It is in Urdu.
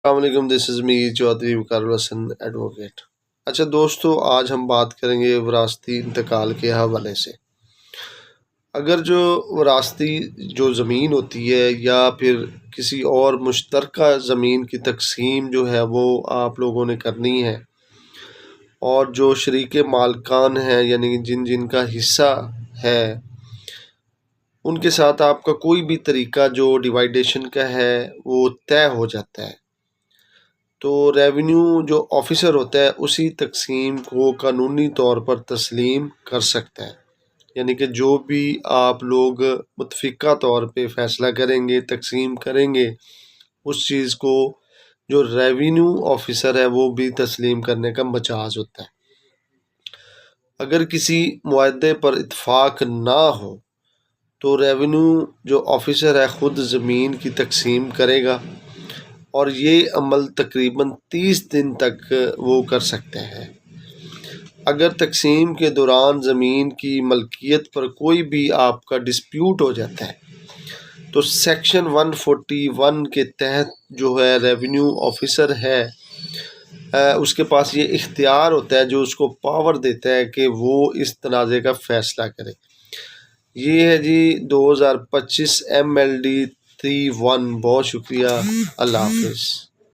السلام علیکم، دس از می چودھری وقار الحسن ایڈوکیٹ۔ اچھا دوستو، آج ہم بات کریں گے وراثتی انتقال کے حوالے سے۔ اگر جو وراثتی جو زمین ہوتی ہے یا پھر کسی اور مشترکہ زمین کی تقسیم جو ہے وہ آپ لوگوں نے کرنی ہے، اور جو شریک مالکان ہیں یعنی جن جن کا حصہ ہے ان کے ساتھ آپ کا کوئی بھی طریقہ جو ڈیوائیڈیشن کا ہے وہ طے ہو جاتا ہے، تو ریونیو جو آفیسر ہوتا ہے اسی تقسیم کو قانونی طور پر تسلیم کر سکتا ہے۔ یعنی کہ جو بھی آپ لوگ متفقہ طور پہ فیصلہ کریں گے، تقسیم کریں گے، اس چیز کو جو ریونیو آفیسر ہے وہ بھی تسلیم کرنے کا مجاز ہوتا ہے۔ اگر کسی معاہدے پر اتفاق نہ ہو تو ریونیو جو آفیسر ہے خود زمین کی تقسیم کرے گا، اور یہ عمل تقریباً 30 دن تک وہ کر سکتے ہیں۔ اگر تقسیم کے دوران زمین کی ملکیت پر کوئی بھی آپ کا ڈسپیوٹ ہو جاتا ہے تو سیکشن 141 کے تحت جو ہے ریونیو آفیسر ہے اس کے پاس یہ اختیار ہوتا ہے جو اس کو پاور دیتا ہے کہ وہ اس تنازع کا فیصلہ کرے۔ یہ ہے جی 2025 MLD 31۔ بہت شکریہ، اللہ حافظ۔